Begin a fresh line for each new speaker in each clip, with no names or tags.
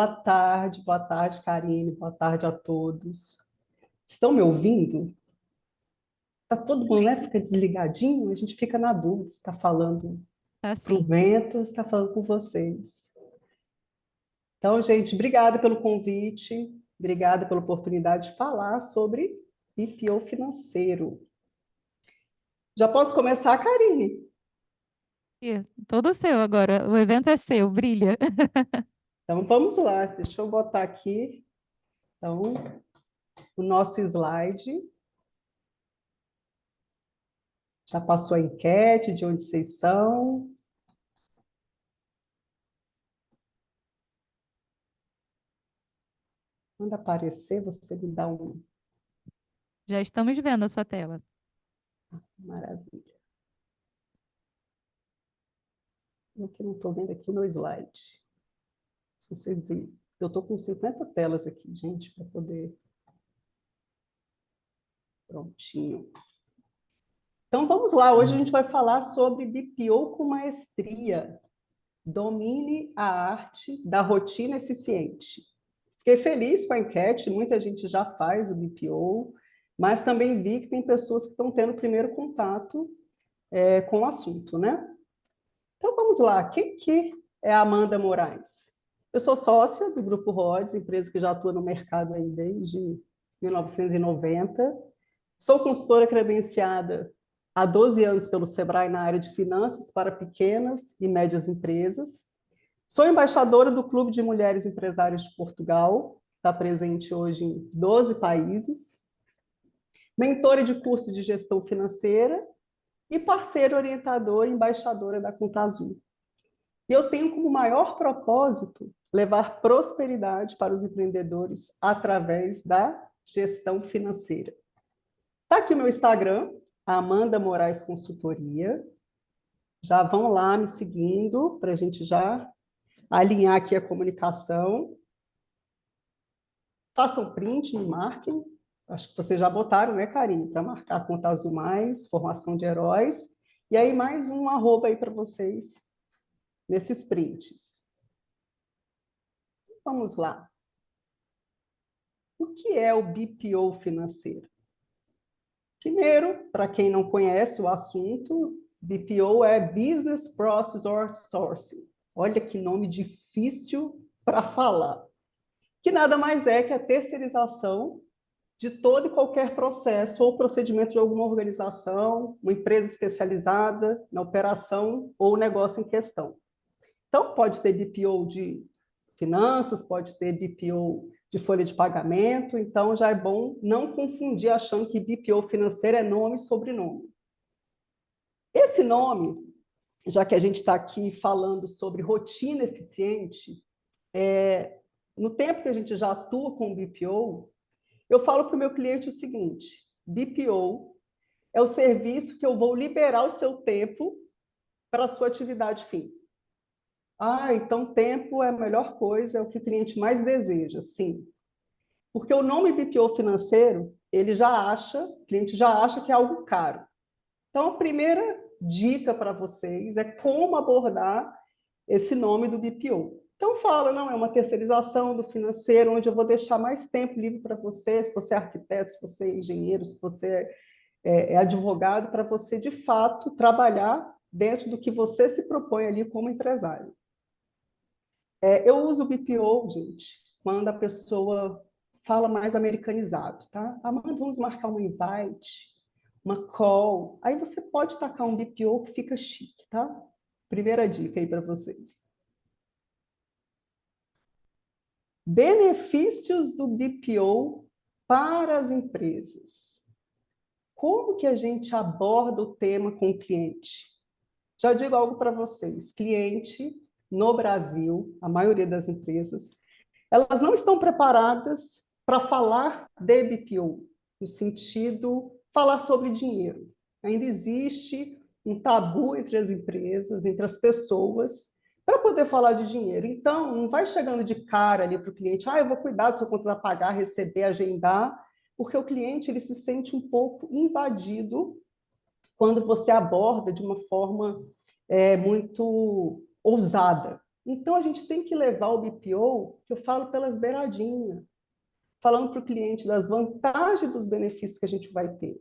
Boa tarde, Karine, boa tarde a todos. Estão me ouvindo? Tá todo mundo, né? Fica desligadinho, a gente fica na dúvida se está falando para o
Assim,
vento ou se está falando com vocês. Então, gente, obrigada pelo convite, obrigada pela oportunidade de falar sobre BPO financeiro. Já posso começar, Karine?
todo seu agora. O evento é seu, brilha.
Então, vamos lá, deixa eu botar aqui, então, o nosso slide. Já passou a enquete de onde vocês são. Quando aparecer, você me dá um
Já estamos vendo a sua tela.
maravilha. Eu que não estou vendo aqui o meu slide. Se vocês verem, eu estou com 50 telas aqui, gente, para poder. Prontinho. Então vamos lá, hoje a gente vai falar sobre BPO com maestria. Domine a arte da rotina eficiente. Fiquei feliz com a enquete, muita gente já faz o BPO, mas também vi que tem pessoas que estão tendo o primeiro contato com o assunto, né? Então vamos lá, quem que é a Amanda Moraes? Eu sou sócia do Grupo Rhodes, empresa que já atua no mercado aí desde 1990. Sou consultora credenciada há 12 anos pelo Sebrae na área de finanças para pequenas e médias empresas. Sou embaixadora do Clube de Mulheres Empresárias de Portugal, está presente hoje em 12 países. Mentora de curso de gestão financeira e parceira orientadora e embaixadora da Conta Azul. E eu tenho como maior propósito levar prosperidade para os empreendedores através da gestão financeira. Está aqui o meu Instagram, Amanda Moraes Consultoria. Já vão lá me seguindo para a gente já alinhar aqui a comunicação. Façam print, me marquem. Acho que vocês já botaram, né, Karine, para marcar a Conta Azul Mais, formação de heróis. E aí mais um arroba aí para vocês nesses prints. Vamos lá. O que é o BPO financeiro? Primeiro, para quem não conhece o assunto, BPO é Business Process Outsourcing. Olha que nome difícil para falar. Que nada mais é que a terceirização de todo e qualquer processo ou procedimento de alguma organização, uma empresa especializada na operação ou negócio em questão. Então, pode ter BPO de finanças, pode ter BPO de folha de pagamento, então já é bom não confundir achando que BPO financeiro é nome e sobrenome. Esse nome, já que a gente está aqui falando sobre rotina eficiente, no tempo que a gente já atua com BPO, eu falo para o meu cliente o seguinte: BPO é o serviço que eu vou liberar o seu tempo para a sua atividade fim. Ah, então tempo é a melhor coisa, é o que o cliente mais deseja, sim. Porque o nome BPO financeiro, o cliente já acha que é algo caro. Então, a primeira dica para vocês é como abordar esse nome do BPO. Então, fala, não, é uma terceirização do financeiro, onde eu vou deixar mais tempo livre para você, se você é arquiteto, se você é engenheiro, se você é advogado, para você, de fato, trabalhar dentro do que você se propõe ali como empresário. Eu uso o BPO, gente, quando a pessoa fala mais americanizado, tá? Amanda, vamos marcar um invite, uma call. Aí você pode tacar um BPO que fica chique, tá? Primeira dica aí para vocês. Benefícios do BPO para as empresas. Como que a gente aborda o tema com o cliente? Já digo algo para vocês, cliente no Brasil, a maioria das empresas, elas não estão preparadas para falar de BPO, no sentido falar sobre dinheiro. Ainda existe um tabu entre as empresas, entre as pessoas, para poder falar de dinheiro. Então, não vai chegando de cara ali para o cliente, eu vou cuidar do seu quanto vai pagar, receber, agendar, porque o cliente ele se sente um pouco invadido quando você aborda de uma forma muito ousada. Então, a gente tem que levar o BPO, que eu falo pelas beiradinhas, falando para o cliente das vantagens e dos benefícios que a gente vai ter.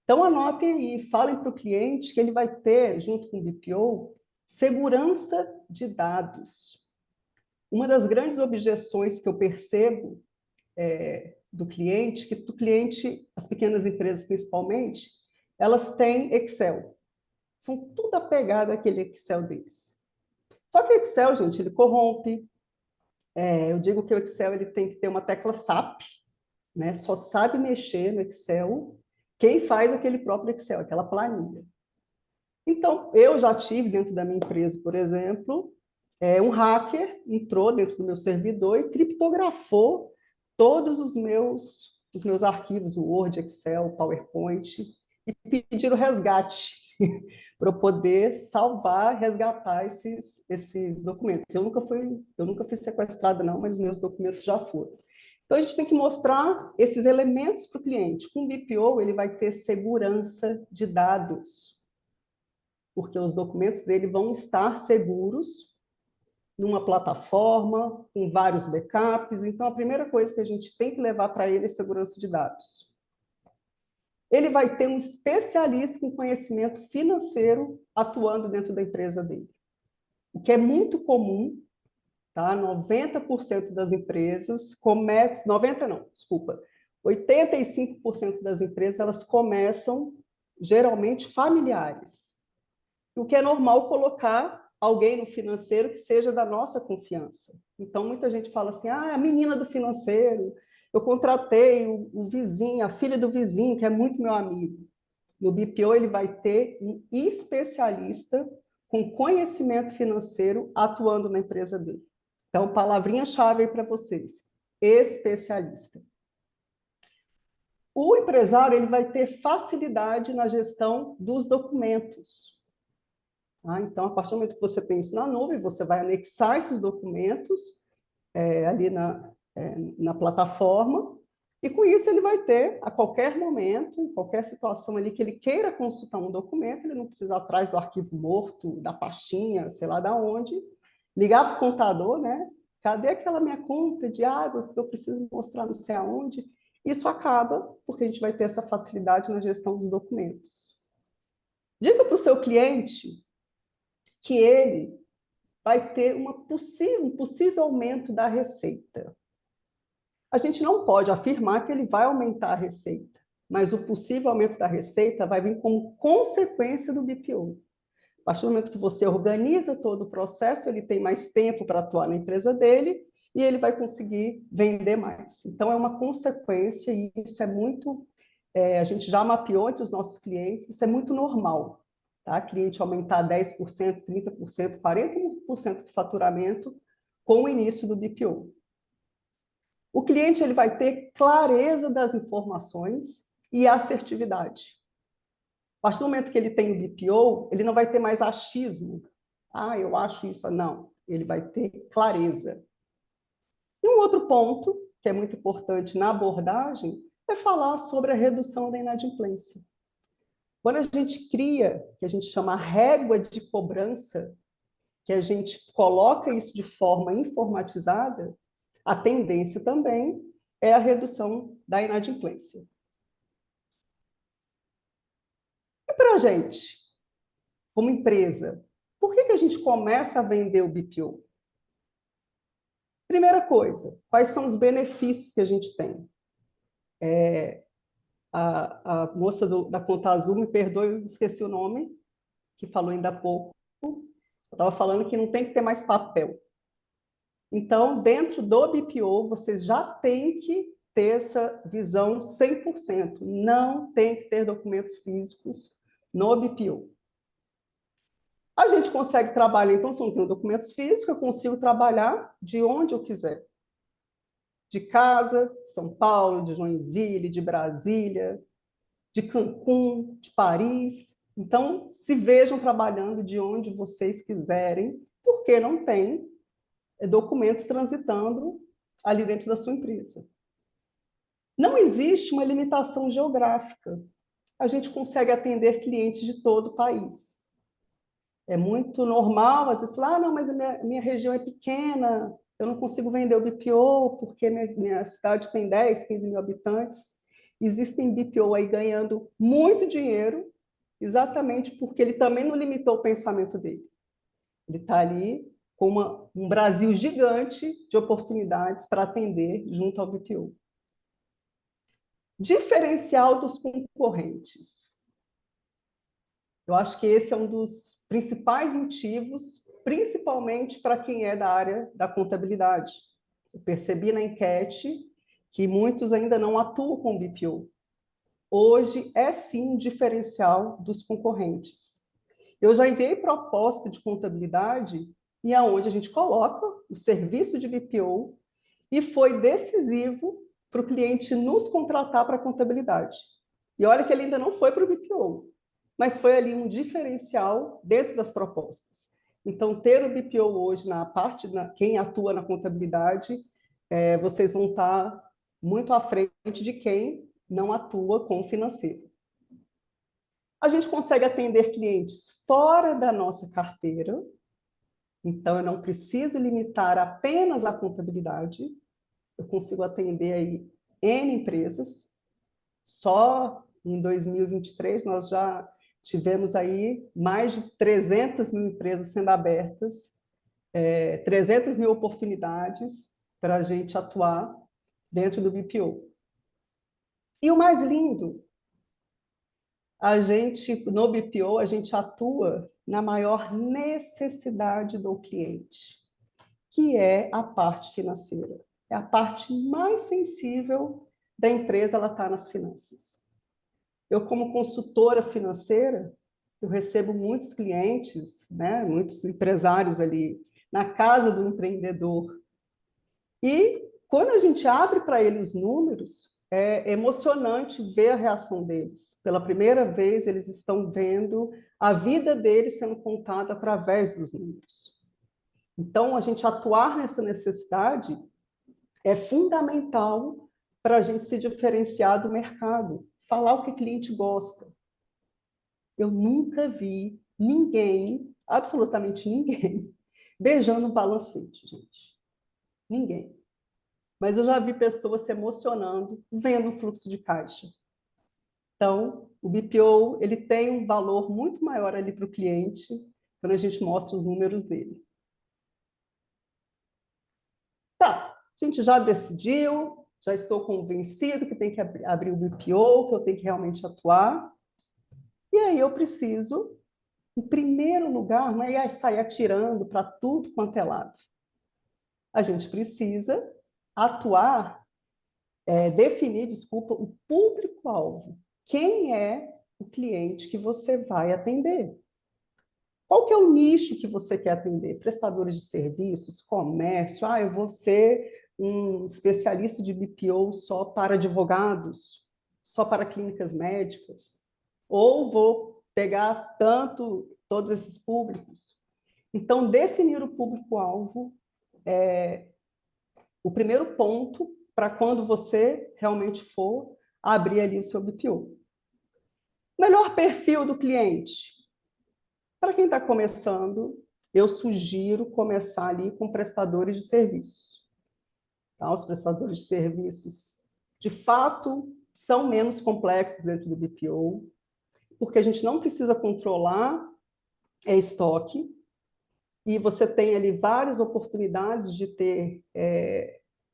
Então, anotem aí, falem para o cliente que ele vai ter, junto com o BPO, segurança de dados. Uma das grandes objeções que eu percebo do cliente, que o cliente, as pequenas empresas principalmente, elas têm Excel. São tudo apegado àquele Excel deles. Só que o Excel, gente, ele corrompe. Eu digo que o Excel ele tem que ter uma tecla SAP, né? Só sabe mexer no Excel quem faz aquele próprio Excel, aquela planilha. Então, eu já tive dentro da minha empresa, por exemplo, um hacker entrou dentro do meu servidor e criptografou todos os meus arquivos, o Word, Excel, PowerPoint, e pediram resgate para eu poder salvar, resgatar esses documentos. Eu nunca fui sequestrada, não, mas os meus documentos já foram. Então, a gente tem que mostrar esses elementos para o cliente. Com o BPO, ele vai ter segurança de dados, porque os documentos dele vão estar seguros numa plataforma, com vários backups. Então, a primeira coisa que a gente tem que levar para ele é segurança de dados. Ele vai ter um especialista com conhecimento financeiro atuando dentro da empresa dele. O que é muito comum, tá? 90% das empresas cometem, 90 não, desculpa, 85% das empresas elas começam geralmente familiares. O que é normal colocar alguém no financeiro que seja da nossa confiança. Então, muita gente fala assim, a menina do financeiro, eu contratei o vizinho, a filha do vizinho, que é muito meu amigo. No BPO, ele vai ter um especialista com conhecimento financeiro atuando na empresa dele. Então, palavrinha-chave aí para vocês, especialista. O empresário ele vai ter facilidade na gestão dos documentos. Então, a partir do momento que você tem isso na nuvem, você vai anexar esses documentos ali na plataforma, e com isso ele vai ter, a qualquer momento, em qualquer situação ali que ele queira consultar um documento, ele não precisa ir atrás do arquivo morto, da pastinha, sei lá da onde, ligar para o contador, né? Cadê aquela minha conta de água que eu preciso mostrar não sei aonde? Isso acaba, porque a gente vai ter essa facilidade na gestão dos documentos. Diga para o seu cliente que ele vai ter um possível aumento da receita. A gente não pode afirmar que ele vai aumentar a receita, mas o possível aumento da receita vai vir como consequência do BPO. A partir do momento que você organiza todo o processo, ele tem mais tempo para atuar na empresa dele e ele vai conseguir vender mais. Então, é uma consequência e isso é muito... a gente já mapeou entre os nossos clientes, isso é muito normal. Tá? Cliente aumentar 10%, 30%, 40% do faturamento com o início do BPO. O cliente ele vai ter clareza das informações e assertividade. A partir do momento que ele tem o BPO, ele não vai ter mais achismo. Eu acho isso. Não, ele vai ter clareza. E um outro ponto, que é muito importante na abordagem, é falar sobre a redução da inadimplência. Quando a gente cria, que a gente chama régua de cobrança, que a gente coloca isso de forma informatizada, a tendência também é a redução da inadimplência. E para a gente, como empresa, por que a gente começa a vender o BPO? Primeira coisa, quais são os benefícios que a gente tem? A moça da Conta Azul, me perdoe, eu esqueci o nome, que falou ainda há pouco, eu estava falando que não tem que ter mais papel. Então, dentro do BPO, vocês já têm que ter essa visão 100%. Não tem que ter documentos físicos no BPO. A gente consegue trabalhar, então, se eu não tenho documentos físicos, eu consigo trabalhar de onde eu quiser. De casa, de São Paulo, de Joinville, de Brasília, de Cancún, de Paris. Então, se vejam trabalhando de onde vocês quiserem, porque não tem documentos transitando ali dentro da sua empresa. Não existe uma limitação geográfica. A gente consegue atender clientes de todo o país. É muito normal, às vezes, falar, não, mas a minha região é pequena, eu não consigo vender o BPO porque minha cidade tem 10, 15 mil habitantes. Existem BPO aí ganhando muito dinheiro, exatamente porque ele também não limitou o pensamento dele. Ele está ali com um Brasil gigante de oportunidades para atender junto ao BPO. Diferencial dos concorrentes. Eu acho que esse é um dos principais motivos, principalmente para quem é da área da contabilidade. Eu percebi na enquete que muitos ainda não atuam com BPO. Hoje é sim um diferencial dos concorrentes. Eu já enviei proposta de contabilidade e aonde a gente coloca o serviço de BPO e foi decisivo para o cliente nos contratar para a contabilidade. E olha que ele ainda não foi para o BPO, mas foi ali um diferencial dentro das propostas. Então, ter o BPO hoje na parte, quem atua na contabilidade, vocês vão estar muito à frente de quem não atua com o financeiro. A gente consegue atender clientes fora da nossa carteira, então eu não preciso limitar apenas a contabilidade, eu consigo atender aí N empresas. Só em 2023 nós já tivemos aí mais de 300 mil empresas sendo abertas, 300 mil oportunidades para a gente atuar dentro do BPO. E o mais lindo, no BPO, a gente atua na maior necessidade do cliente, que é a parte financeira. É a parte mais sensível da empresa, ela está nas finanças. Eu, como consultora financeira, eu recebo muitos clientes, né, muitos empresários ali na casa do empreendedor. E quando a gente abre para eles os números, é emocionante ver a reação deles. Pela primeira vez, eles estão vendo a vida deles sendo contada através dos números. Então, a gente atuar nessa necessidade é fundamental para a gente se diferenciar do mercado, falar o que o cliente gosta. Eu nunca vi ninguém, absolutamente ninguém, beijando um balancete, gente. Ninguém. Mas eu já vi pessoas se emocionando vendo o fluxo de caixa. Então, o BPO ele tem um valor muito maior ali para o cliente quando a gente mostra os números dele. Tá, a gente já decidiu, já estou convencido que tem que abrir o BPO, que eu tenho que realmente atuar. E aí eu preciso, em primeiro lugar, não é sair atirando para tudo quanto é lado. A gente precisa atuar, definir, desculpa, o público-alvo. Quem é o cliente que você vai atender? Qual que é o nicho que você quer atender? Prestadores de serviços, comércio? Ah, eu vou ser um especialista de BPO só para advogados, só para clínicas médicas? Ou vou pegar todos esses públicos? Então, definir o público-alvo é o primeiro ponto para quando você realmente for abrir ali o seu BPO. Melhor perfil do cliente. Para quem está começando, eu sugiro começar ali com prestadores de serviços. Tá? Os prestadores de serviços, de fato, são menos complexos dentro do BPO, porque a gente não precisa controlar estoque, e você tem ali várias oportunidades de ter,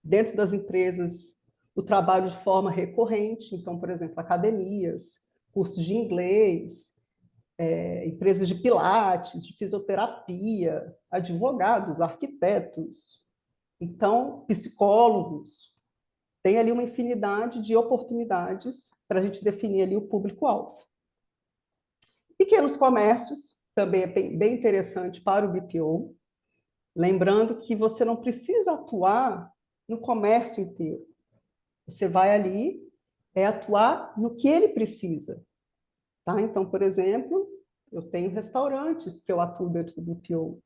dentro das empresas, o trabalho de forma recorrente. Então, por exemplo, academias, cursos de inglês, empresas de pilates, de fisioterapia, advogados, arquitetos, então, psicólogos. Tem ali uma infinidade de oportunidades para a gente definir ali o público-alvo. Pequenos comércios, também é bem interessante para o BPO, lembrando que você não precisa atuar no comércio inteiro. Você vai ali atuar no que ele precisa. Tá? Então, por exemplo, eu tenho restaurantes que eu atuo dentro do BPO.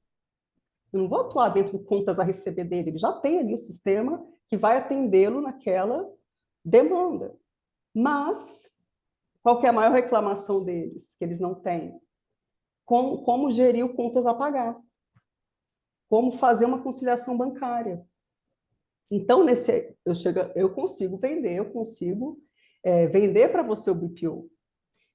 Eu não vou atuar dentro de contas a receber dele, ele já tem ali o sistema que vai atendê-lo naquela demanda. Mas, qual que é a maior reclamação deles? Que eles não têm como gerir o contas a pagar, como fazer uma conciliação bancária. Então, eu consigo vender para você o BPO.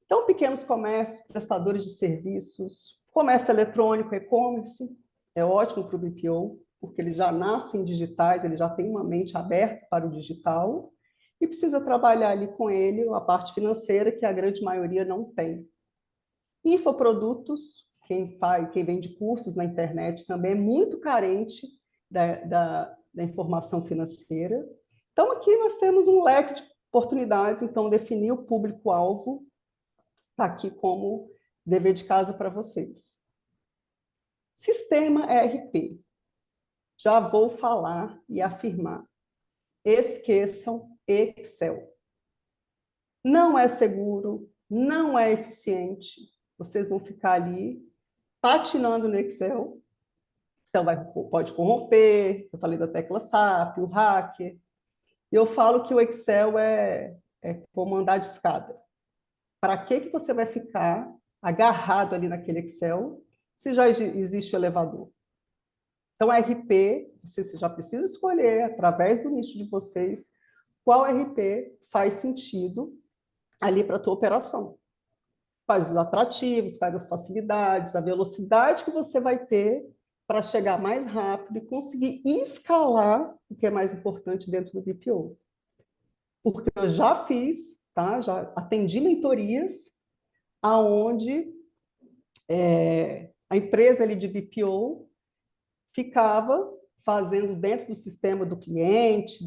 Então, pequenos comércios, prestadores de serviços, comércio eletrônico, e-commerce, é ótimo para o BPO, porque eles já nascem digitais, ele já tem uma mente aberta para o digital, e precisa trabalhar ali com ele a parte financeira, que a grande maioria não tem. Infoprodutos, quem vende cursos na internet também é muito carente da informação financeira. Então, aqui nós temos um leque de oportunidades, então, definir o público-alvo está aqui como dever de casa para vocês. Sistema ERP. Já vou falar e afirmar. Esqueçam Excel. Não é seguro, não é eficiente. Vocês vão ficar ali patinando no Excel. Excel pode corromper, eu falei da tecla SAP, o hacker. E eu falo que o Excel é como andar de escada. Para que você vai ficar agarrado ali naquele Excel se já existe o elevador? Então, RP, você já precisa escolher, através do nicho de vocês, qual RP faz sentido ali para a tua operação. Quais os atrativos, quais as facilidades, a velocidade que você vai ter para chegar mais rápido e conseguir escalar o que é mais importante dentro do BPO. Porque eu já fiz, tá? Já atendi mentorias aonde a empresa ali de BPO ficava fazendo dentro do sistema do cliente,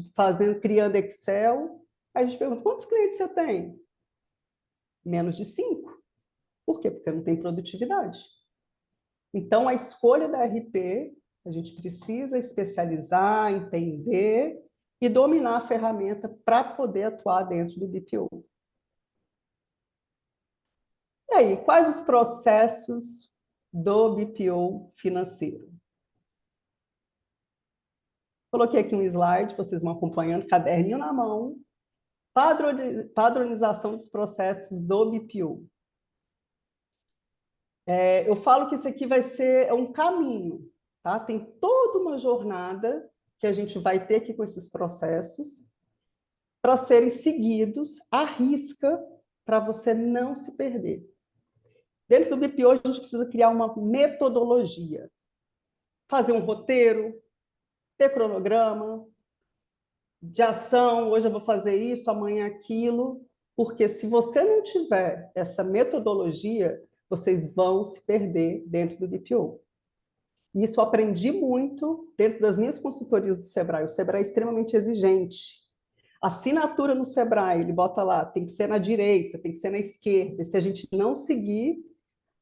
criando Excel. Aí a gente pergunta, quantos clientes você tem? Menos de 5. Por quê? Porque não tem produtividade. Então, a escolha da RP, a gente precisa especializar, entender e dominar a ferramenta para poder atuar dentro do BPO. E aí, quais os processos do BPO financeiro? Coloquei aqui um slide, vocês vão acompanhando, caderninho na mão, padronização dos processos do BPO. Eu falo que isso aqui vai ser um caminho, tá? Tem toda uma jornada que a gente vai ter aqui com esses processos para serem seguidos à risca para você não se perder. Dentro do BPO, a gente precisa criar uma metodologia, fazer um roteiro, ter cronograma de ação, hoje eu vou fazer isso, amanhã aquilo, porque se você não tiver essa metodologia, vocês vão se perder dentro do BPO. Isso eu aprendi muito dentro das minhas consultorias do Sebrae. O Sebrae é extremamente exigente. Assinatura no Sebrae, ele bota lá, tem que ser na direita, tem que ser na esquerda. E se a gente não seguir,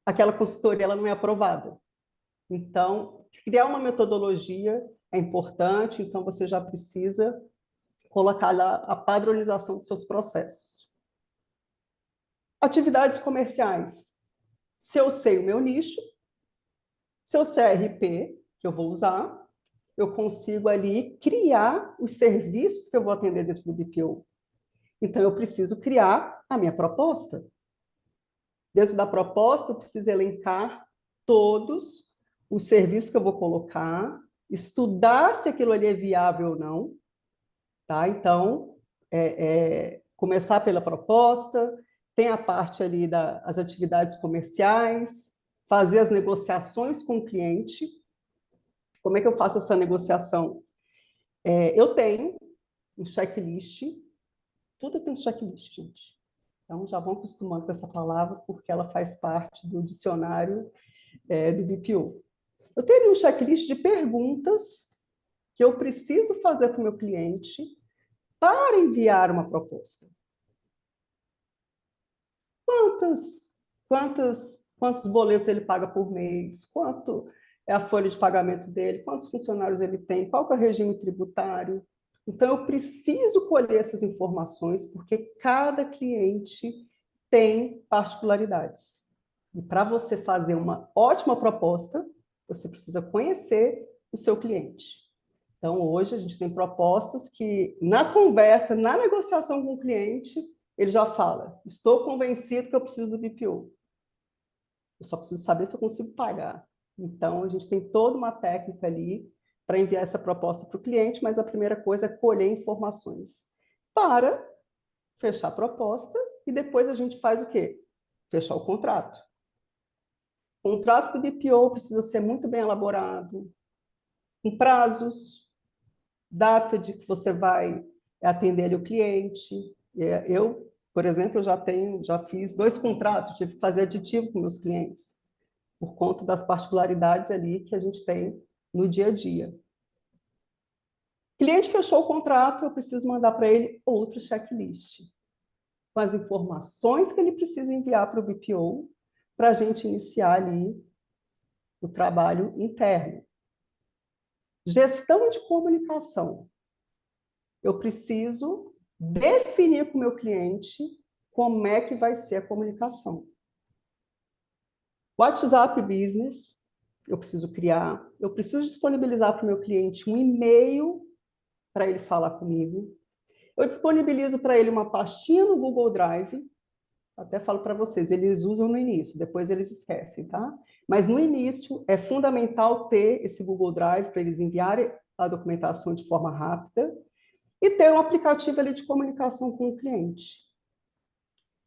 aquela consultoria ela não é aprovada. Então, criar uma metodologia é importante, então você já precisa colocar lá a padronização dos seus processos. Atividades comerciais. Se eu sei o meu nicho, se eu sei a RP que eu vou usar, eu consigo ali criar os serviços que eu vou atender dentro do BPO. Então, eu preciso criar a minha proposta. Dentro da proposta, eu preciso elencar todos os serviços que eu vou colocar, estudar se aquilo ali é viável ou não. Tá? Então, começar pela proposta, tem a parte ali das atividades comerciais, fazer as negociações com o cliente. Como é que eu faço essa negociação? Eu tenho um checklist, tudo tem um checklist, gente. Então, já vão acostumando com essa palavra, porque ela faz parte do dicionário do BPO. Eu tenho um checklist de perguntas que eu preciso fazer para o meu cliente para enviar uma proposta. Quantos boletos ele paga por mês? Quanto é a folha de pagamento dele? Quantos funcionários ele tem? Qual é o regime tributário? Então, eu preciso colher essas informações, porque cada cliente tem particularidades. E para você fazer uma ótima proposta, você precisa conhecer o seu cliente. Então, hoje, a gente tem propostas que, na conversa, na negociação com o cliente, ele já fala, estou convencido que eu preciso do BPO. Eu só preciso saber se eu consigo pagar. Então, a gente tem toda uma técnica ali para enviar essa proposta para o cliente, mas a primeira coisa é colher informações para fechar a proposta e depois a gente faz o quê? Fechar o contrato. O contrato do BPO precisa ser muito bem elaborado, com prazos, data de que você vai atender ali o cliente. Eu, por exemplo, já fiz 2 contratos, tive que fazer aditivo com meus clientes, por conta das particularidades ali que a gente tem no dia a dia. O cliente fechou o contrato, eu preciso mandar para ele outro checklist, com as informações que ele precisa enviar para o BPO, para a gente iniciar ali o trabalho interno. Gestão de comunicação. Eu preciso definir com o meu cliente como é que vai ser a comunicação. WhatsApp Business, eu preciso criar, eu preciso disponibilizar para o meu cliente um e-mail para ele falar comigo. Eu disponibilizo para ele uma pastinha no Google Drive, até falo para vocês, eles usam no início, depois eles esquecem, tá? Mas no início é fundamental ter esse Google Drive para eles enviarem a documentação de forma rápida e ter um aplicativo ali de comunicação com o cliente.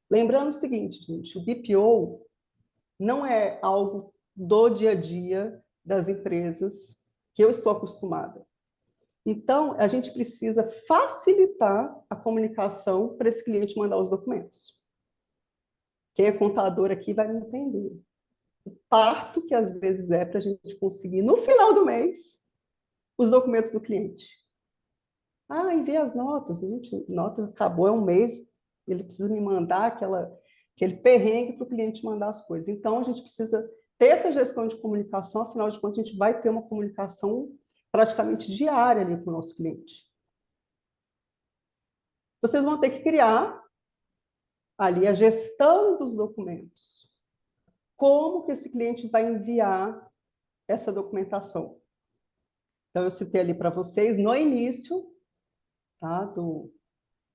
Lembrando o seguinte, gente, o BPO não é algo do dia a dia das empresas que eu estou acostumada. Então, a gente precisa facilitar a comunicação para esse cliente mandar os documentos. Quem é contador aqui vai me entender. O parto que às vezes é para a gente conseguir, no final do mês, os documentos do cliente. Ah, envia as notas. Gente, nota acabou, é um mês, ele precisa me mandar aquele perrengue para o cliente mandar as coisas. Então, a gente precisa ter essa gestão de comunicação, afinal de contas, a gente vai ter uma comunicação praticamente diária ali para o nosso cliente. Vocês vão ter que criar ali a gestão dos documentos. Como que esse cliente vai enviar essa documentação? Então, eu citei ali para vocês, no início, tá, do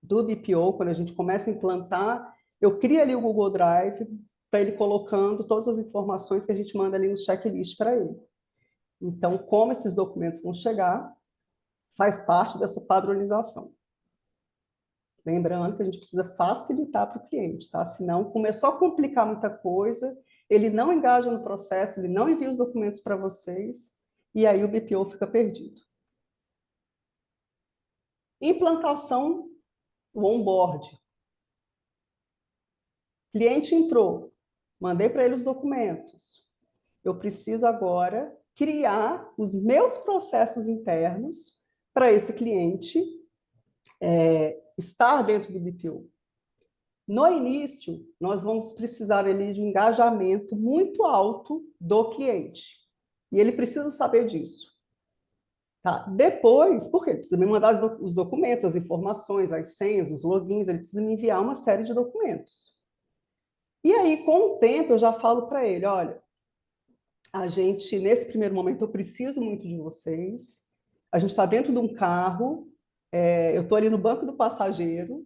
BPO, quando a gente começa a implantar, eu crio ali o Google Drive para ele colocando todas as informações que a gente manda ali no checklist para ele. Então, como esses documentos vão chegar, faz parte dessa padronização. Lembrando que a gente precisa facilitar para o cliente, tá? Senão, começou a complicar muita coisa, ele não engaja no processo, ele não envia os documentos para vocês, e aí o BPO fica perdido. Implantação, o onboard. Cliente entrou, mandei para ele os documentos. Eu preciso agora criar os meus processos internos para esse cliente estar dentro do BPO. No início, nós vamos precisar ali de um engajamento muito alto do cliente. E ele precisa saber disso. Tá? Depois, por quê? Ele precisa me mandar os documentos, as informações, as senhas, os logins, ele precisa me enviar uma série de documentos. E aí, com o tempo, eu já falo para ele, olha, a gente, nesse primeiro momento, eu preciso muito de vocês, a gente está dentro de um carro, eu estou ali no banco do passageiro,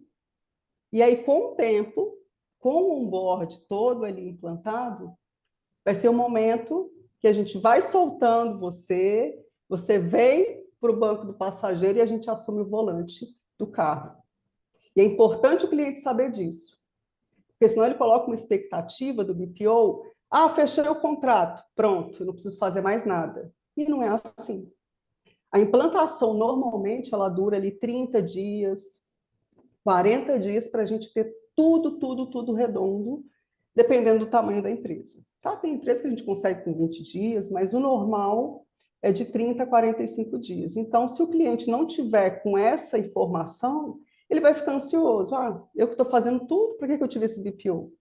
e aí, com o tempo, com o onboard todo ali implantado, vai ser o momento que a gente vai soltando você, você vem para o banco do passageiro e a gente assume o volante do carro. E é importante o cliente saber disso, porque senão ele coloca uma expectativa do BPO, ah, fechei o contrato, pronto, eu não preciso fazer mais nada. E não é assim. A implantação, normalmente, ela dura ali 30 dias, 40 dias para a gente ter tudo redondo, dependendo do tamanho da empresa. Tá? Tem empresa que a gente consegue com 20 dias, mas o normal é de 30 a 45 dias. Então, se o cliente não tiver com essa informação, ele vai ficar ansioso. Ah, eu que estou fazendo tudo, por que eu tive esse BPO?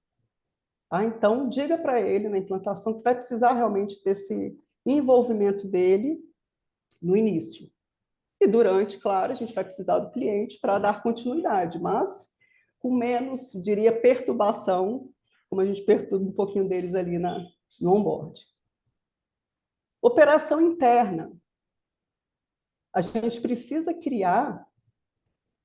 Ah, então, diga para ele na implantação que vai precisar realmente desse envolvimento dele no início. E durante, claro, a gente vai precisar do cliente para dar continuidade, mas com menos, diria, perturbação, como a gente perturba um pouquinho deles ali no onboard. Operação interna. A gente precisa criar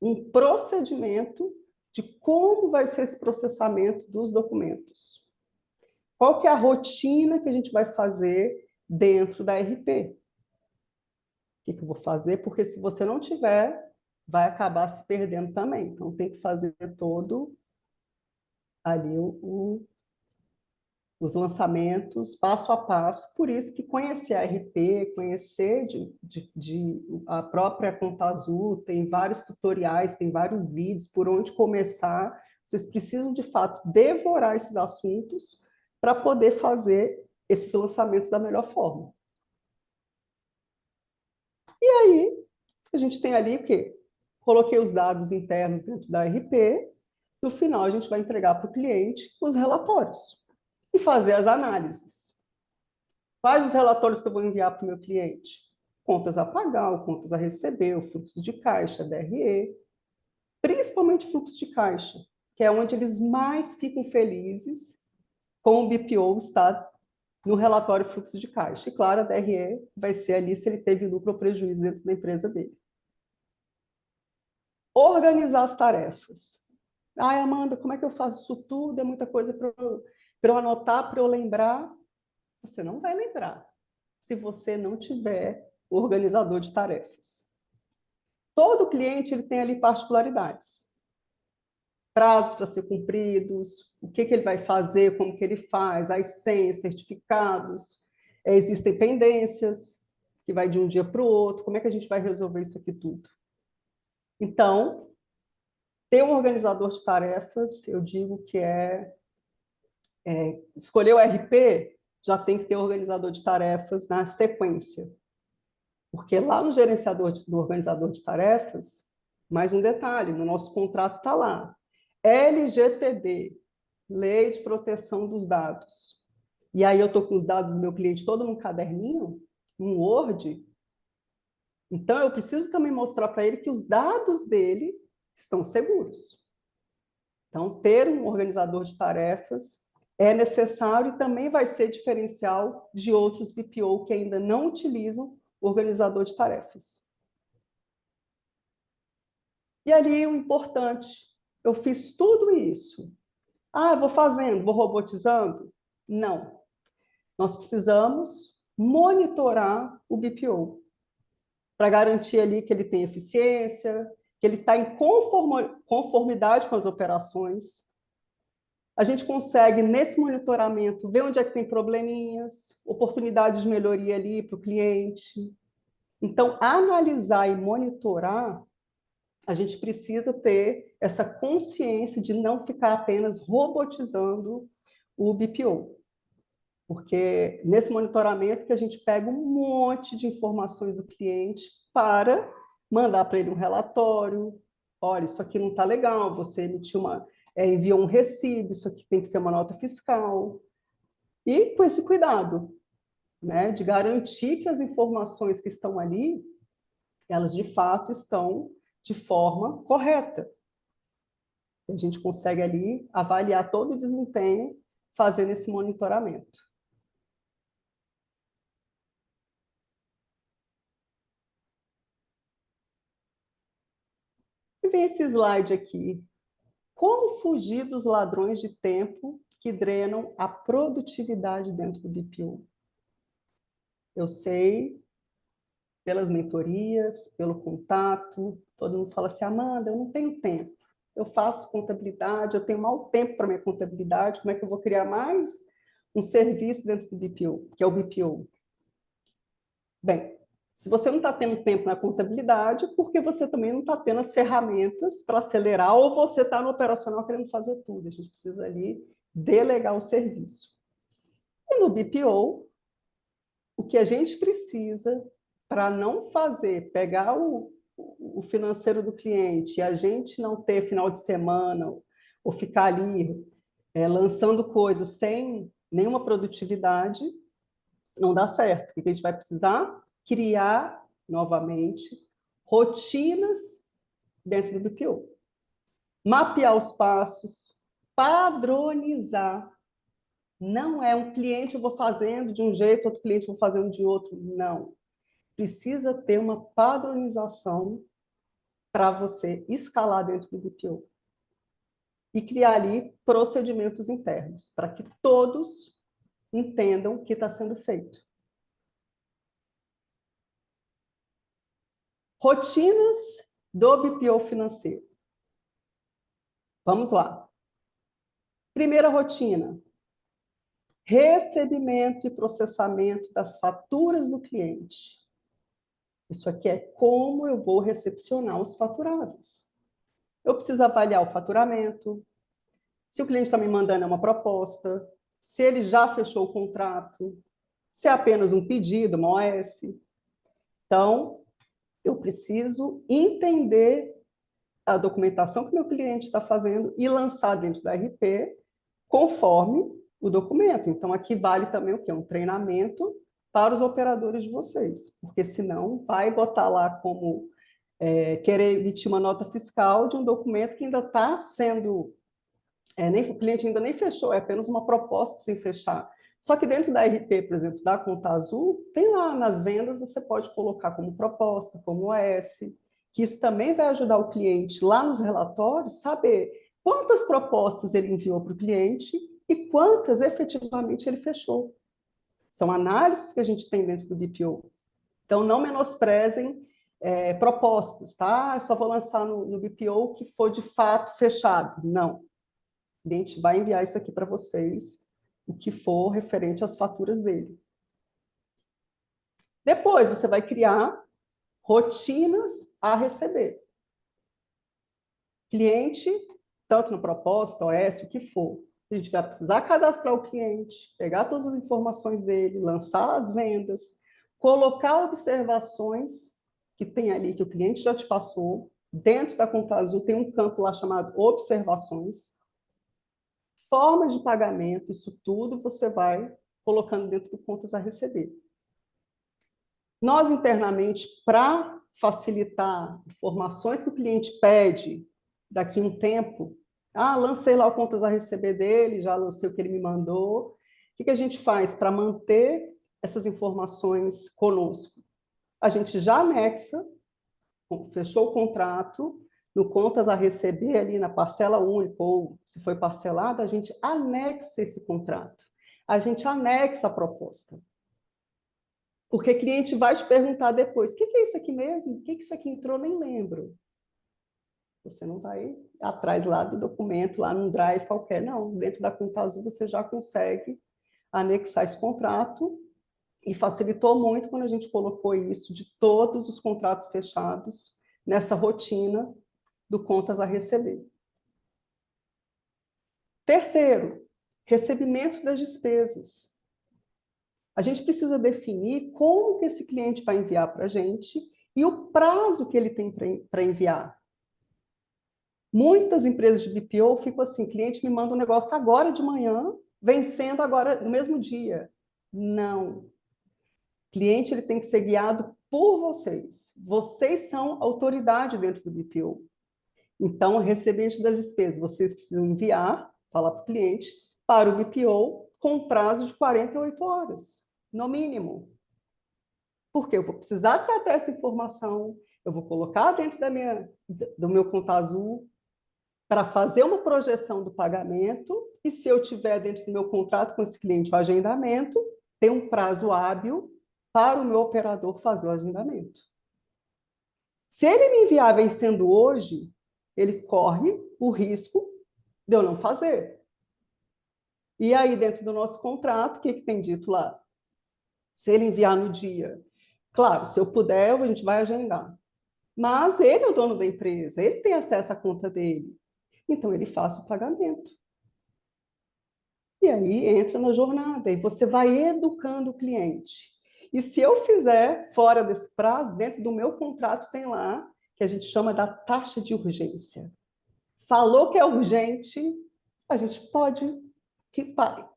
um procedimento de como vai ser esse processamento dos documentos. Qual que é a rotina que a gente vai fazer dentro da RP? O que eu vou fazer? Porque se você não tiver, vai acabar se perdendo também. Então, tem que fazer todo ali os lançamentos, passo a passo. Por isso que conhecer a RP, conhecer a própria Conta Azul, tem vários tutoriais, tem vários vídeos por onde começar. Vocês precisam, de fato, devorar esses assuntos para poder fazer esses lançamentos da melhor forma. E aí, a gente tem ali o quê? Coloquei os dados internos dentro da RP, no final a gente vai entregar para o cliente os relatórios e fazer as análises. Quais os relatórios que eu vou enviar para o meu cliente? Contas a pagar, contas a receber, o fluxo de caixa, DRE, principalmente fluxo de caixa, que é onde eles mais ficam felizes com o BPO estar no relatório fluxo de caixa. E claro, a DRE vai ser ali se ele teve lucro ou prejuízo dentro da empresa dele. Organizar as tarefas. Ai, Amanda, como é que eu faço isso tudo? É muita coisa para eu anotar, para eu lembrar. Você não vai lembrar se você não tiver o organizador de tarefas. Todo cliente ele tem ali particularidades. Prazos para ser cumpridos, o que ele vai fazer, como que ele faz, as senhas, certificados, existem pendências, que vai de um dia para o outro, como é que a gente vai resolver isso aqui tudo? Então, ter um organizador de tarefas, eu digo que escolher o RP, já tem que ter um organizador de tarefas na sequência. Porque lá no gerenciador do organizador de tarefas, mais um detalhe, no nosso contrato está lá, LGPD, Lei de Proteção dos Dados. E aí eu estou com os dados do meu cliente todo num caderninho, num Word. Então eu preciso também mostrar para ele que os dados dele estão seguros. Então, ter um organizador de tarefas é necessário e também vai ser diferencial de outros BPO que ainda não utilizam o organizador de tarefas. E ali o importante, eu fiz tudo isso. Ah, vou fazendo, vou robotizando? Não. Nós precisamos monitorar o BPO para garantir ali que ele tem eficiência, que ele está em conformidade com as operações. A gente consegue, nesse monitoramento, ver onde é que tem probleminhas, oportunidades de melhoria ali para o cliente. Então, analisar e monitorar, a gente precisa ter essa consciência de não ficar apenas robotizando o BPO. Porque nesse monitoramento que a gente pega um monte de informações do cliente para mandar para ele um relatório. Olha, isso aqui não está legal, você emitiu enviou um recibo, isso aqui tem que ser uma nota fiscal. E com esse cuidado, né, de garantir que as informações que estão ali, elas de fato estão de forma correta. A gente consegue ali avaliar todo o desempenho fazendo esse monitoramento. E vem esse slide aqui. Como fugir dos ladrões de tempo que drenam a produtividade dentro do BPO? Eu sei, pelas mentorias, pelo contato, todo mundo fala assim, Amanda, eu não tenho tempo. Eu faço contabilidade, eu tenho mau tempo para minha contabilidade, como é que eu vou criar mais um serviço dentro do BPO, que é o BPO? Bem, se você não está tendo tempo na contabilidade, porque você também não está tendo as ferramentas para acelerar, ou você está no operacional querendo fazer tudo. A gente precisa ali delegar o serviço. E no BPO, o que a gente precisa para não fazer, pegar o financeiro do cliente e a gente não ter final de semana ou ficar ali lançando coisas sem nenhuma produtividade, não dá certo. O que a gente vai precisar? Criar, novamente, rotinas dentro do BPO. Mapear os passos, padronizar. Não é um cliente eu vou fazendo de um jeito, outro cliente eu vou fazendo de outro. Não. Precisa ter uma padronização para você escalar dentro do BPO. E criar ali procedimentos internos, para que todos entendam o que está sendo feito. Rotinas do BPO financeiro. Vamos lá. Primeira rotina: recebimento e processamento das faturas do cliente. Isso aqui é como eu vou recepcionar os faturados. Eu preciso avaliar o faturamento, se o cliente está me mandando uma proposta, se ele já fechou o contrato, se é apenas um pedido, uma OS. Então, eu preciso entender a documentação que meu cliente está fazendo e lançar dentro da RP conforme o documento. Então, aqui vale também o quê? Um treinamento para os operadores de vocês, porque senão vai botar lá como querer emitir uma nota fiscal de um documento que ainda está sendo... o cliente ainda nem fechou, é apenas uma proposta sem fechar. Só que dentro da RP, por exemplo, da Conta Azul, tem lá nas vendas, você pode colocar como proposta, como OS, que isso também vai ajudar o cliente lá nos relatórios saber quantas propostas ele enviou para o cliente e quantas efetivamente ele fechou. São análises que a gente tem dentro do BPO. Então, não menosprezem propostas, tá? Eu só vou lançar no BPO o que for de fato fechado. Não. O cliente vai enviar isso aqui para vocês, o que for referente às faturas dele. Depois, você vai criar rotinas a receber. Cliente, tanto no propósito, OS, o que for. A gente vai precisar cadastrar o cliente, pegar todas as informações dele, lançar as vendas, colocar observações que tem ali, que o cliente já te passou. Dentro da Conta Azul tem um campo lá chamado observações. Formas de pagamento, isso tudo você vai colocando dentro do contas a receber. Nós, internamente, para facilitar informações que o cliente pede daqui a um tempo, lancei lá o contas a receber dele, já lancei o que ele me mandou. O que a gente faz para manter essas informações conosco? A gente já anexa, fechou o contrato, no contas a receber ali na parcela única, ou se foi parcelado, a gente anexa esse contrato. A gente anexa a proposta. Porque o cliente vai te perguntar depois, o que é isso aqui mesmo? O que isso aqui entrou? Nem lembro. Você não vai atrás lá do documento, lá num drive qualquer, não. Dentro da Conta Azul você já consegue anexar esse contrato e facilitou muito quando a gente colocou isso de todos os contratos fechados nessa rotina do contas a receber. Terceiro, recebimento das despesas. A gente precisa definir como que esse cliente vai enviar para a gente e o prazo que ele tem para enviar. Muitas empresas de BPO ficam assim, cliente me manda um negócio agora de manhã, vencendo agora no mesmo dia. Não. O cliente ele tem que ser guiado por vocês. Vocês são autoridade dentro do BPO. Então, recebimento das despesas, vocês precisam enviar, falar para o cliente, para o BPO com prazo de 48 horas, no mínimo. Porque eu vou precisar tratar essa informação, eu vou colocar dentro do meu Conta Azul para fazer uma projeção do pagamento e se eu tiver dentro do meu contrato com esse cliente o agendamento, tem um prazo hábil para o meu operador fazer o agendamento. Se ele me enviar vencendo hoje, ele corre o risco de eu não fazer. E aí, dentro do nosso contrato, o que tem dito lá? Se ele enviar no dia, claro, se eu puder, a gente vai agendar. Mas ele é o dono da empresa, ele tem acesso à conta dele. Então, ele faz o pagamento. E aí, entra na jornada, e você vai educando o cliente. E se eu fizer fora desse prazo, dentro do meu contrato tem lá, que a gente chama da taxa de urgência. Falou que é urgente, a gente pode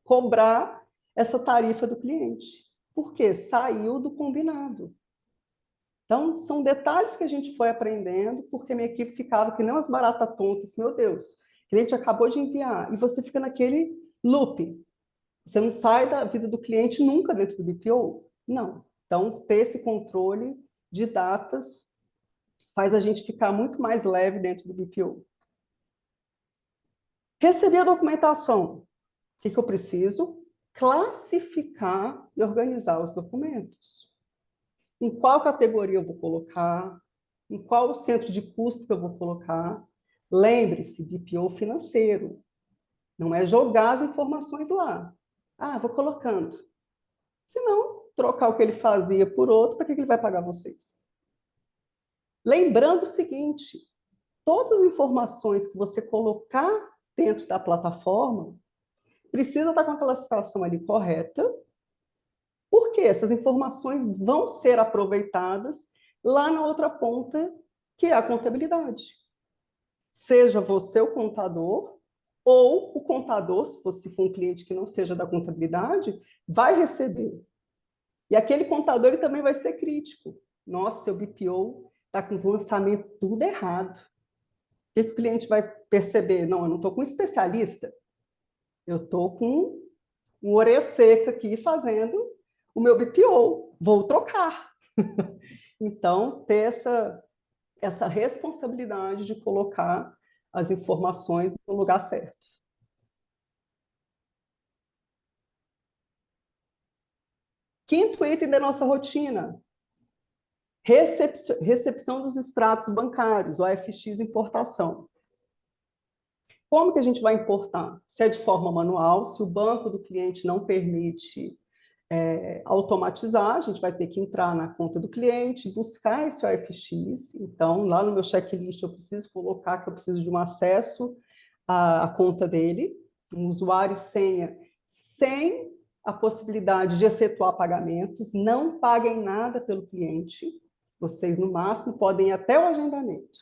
cobrar essa tarifa do cliente, porque saiu do combinado. Então, são detalhes que a gente foi aprendendo, porque minha equipe ficava que nem umas baratas tontas, meu Deus, o cliente acabou de enviar, e você fica naquele loop. Você não sai da vida do cliente nunca dentro do BPO? Não. Então, ter esse controle de datas faz a gente ficar muito mais leve dentro do BPO. Receber a documentação. O que eu preciso? classificar e organizar os documentos. Em qual categoria eu vou colocar, em qual centro de custo que eu vou colocar. Lembre-se, BPO financeiro, não é jogar as informações lá. Ah, vou colocando. Se não, trocar o que ele fazia por outro, para que ele vai pagar vocês? Lembrando o seguinte, todas as informações que você colocar dentro da plataforma precisa estar com a classificação ali correta, porque essas informações vão ser aproveitadas lá na outra ponta, que é a contabilidade. Seja você o contador, ou o contador, se for um cliente que não seja da contabilidade, vai receber. E aquele contador ele também vai ser crítico. Nossa, seu BPO está com os lançamentos tudo errado. O que o cliente vai perceber? Não, eu não estou com um especialista, eu estou com uma orelha seca aqui fazendo o meu BPO, vou trocar. Então, ter essa responsabilidade de colocar as informações no lugar certo. Quinto item da nossa rotina, recepção dos extratos bancários, OFX importação. Como que a gente vai importar? Se é de forma manual, se o banco do cliente não permite automatizar, a gente vai ter que entrar na conta do cliente, buscar esse OFX. Então, lá no meu checklist, eu preciso colocar que eu preciso de um acesso à conta dele, um usuário e senha, sem a possibilidade de efetuar pagamentos. Não paguem nada pelo cliente. Vocês, no máximo, podem ir até o agendamento.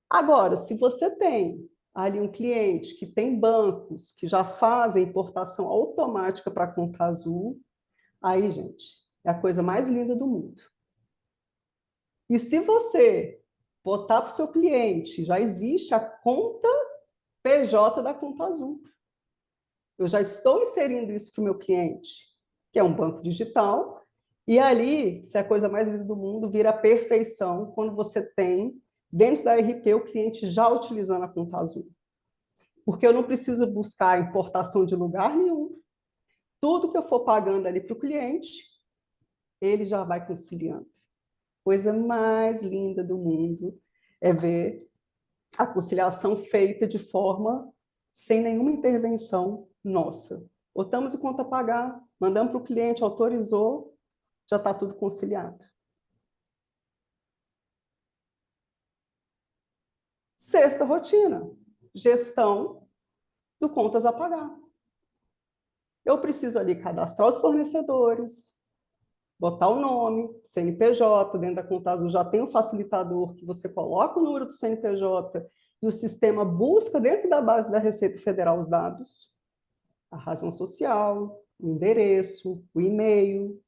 Agora, se você tem ali um cliente que tem bancos que já fazem importação automática para a conta azul, aí, gente, é a coisa mais linda do mundo. E se você botar para o seu cliente, já existe a conta PJ da conta azul. Eu já estou inserindo isso para o meu cliente, que é um banco digital, e ali, se é a coisa mais linda do mundo, vira a perfeição quando você tem, dentro da RP, o cliente já utilizando a conta azul. Porque eu não preciso buscar importação de lugar nenhum. Tudo que eu for pagando ali para o cliente, ele já vai conciliando. Coisa mais linda do mundo é ver a conciliação feita de forma sem nenhuma intervenção nossa. Botamos em conta a pagar, mandamos para o cliente, autorizou, já está tudo conciliado. Sexta rotina, gestão do contas a pagar. Eu preciso ali cadastrar os fornecedores, botar o nome, CNPJ, dentro da conta azul já tem um facilitador que você coloca o número do CNPJ e o sistema busca dentro da base da Receita Federal os dados, a razão social, o endereço, o e-mail.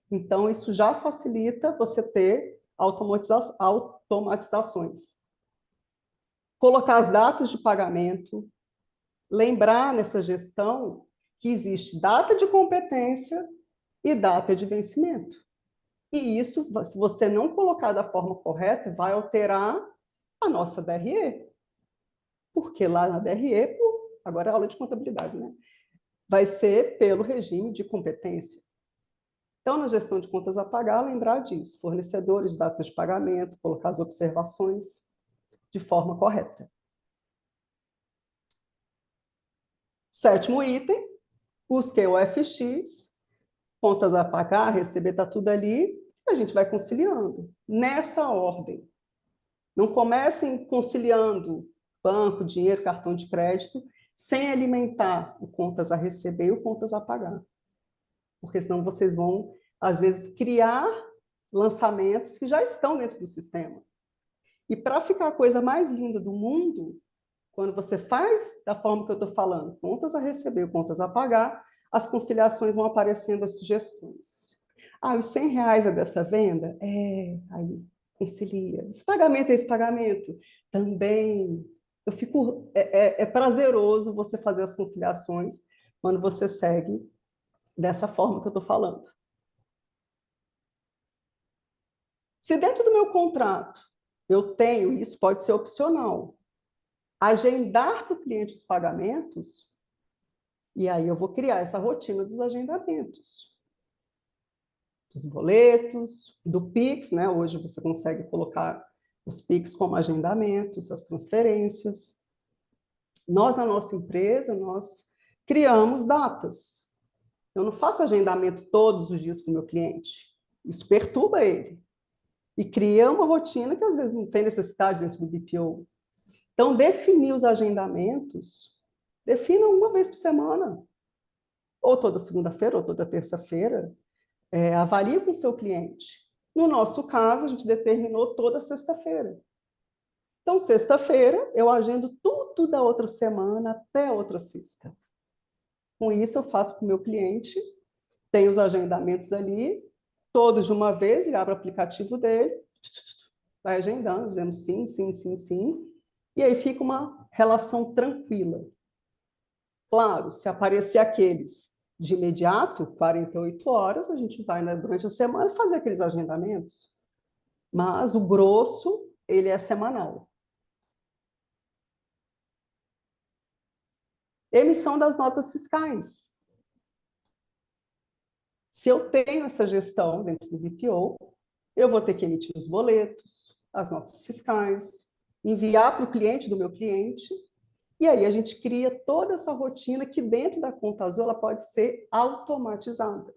Então, isso já facilita você ter automatizações. Colocar as datas de pagamento, lembrar nessa gestão que existe data de competência e data de vencimento. E isso, se você não colocar da forma correta, vai alterar a nossa DRE. Porque lá na DRE, agora é aula de contabilidade, né? Vai ser pelo regime de competência. Então, na gestão de contas a pagar, lembrar disso. Fornecedores, datas de pagamento, colocar as observações de forma correta. Sétimo item, busquei o FX, contas a pagar, receber, está tudo ali, a gente vai conciliando. Nessa ordem. Não comecem conciliando banco, dinheiro, cartão de crédito, sem alimentar o contas a receber e o contas a pagar. Porque senão vocês vão, às vezes, criar lançamentos que já estão dentro do sistema. E para ficar a coisa mais linda do mundo, quando você faz da forma que eu estou falando, contas a receber, contas a pagar, as conciliações vão aparecendo as sugestões. Ah, os R$100 é dessa venda? Aí concilia. Esse pagamento é esse pagamento? Também. É prazeroso você fazer as conciliações quando você segue dessa forma que eu estou falando. Se dentro do meu contrato eu tenho, isso pode ser opcional, agendar para o cliente os pagamentos, E aí eu vou criar essa rotina dos agendamentos, dos boletos, do Pix, né? Hoje você consegue colocar os Pix como agendamentos, as transferências. Nós, na nossa empresa, nós criamos datas. Eu não faço agendamento todos os dias para o meu cliente. Isso perturba ele. E cria uma rotina que às vezes não tem necessidade dentro do BPO. Então, definir os agendamentos, defina uma vez por semana, ou toda segunda-feira, ou toda terça-feira, avalie com o seu cliente. No nosso caso, a gente determinou toda sexta-feira. Então, sexta-feira, eu agendo tudo da outra semana até a outra sexta. Com isso, eu faço com o meu cliente, tem os agendamentos ali, todos de uma vez, ele abre o aplicativo dele, vai agendando, dizendo sim, sim, sim, sim, e aí fica uma relação tranquila. Claro, se aparecer aqueles de imediato, 48 horas, a gente vai, né, durante a semana fazer aqueles agendamentos, mas o grosso, ele é semanal. Emissão das notas fiscais. Se eu tenho essa gestão dentro do BPO, eu vou ter que emitir os boletos, as notas fiscais, enviar para o cliente do meu cliente, e aí a gente cria toda essa rotina que dentro da Conta Azul ela pode ser automatizada.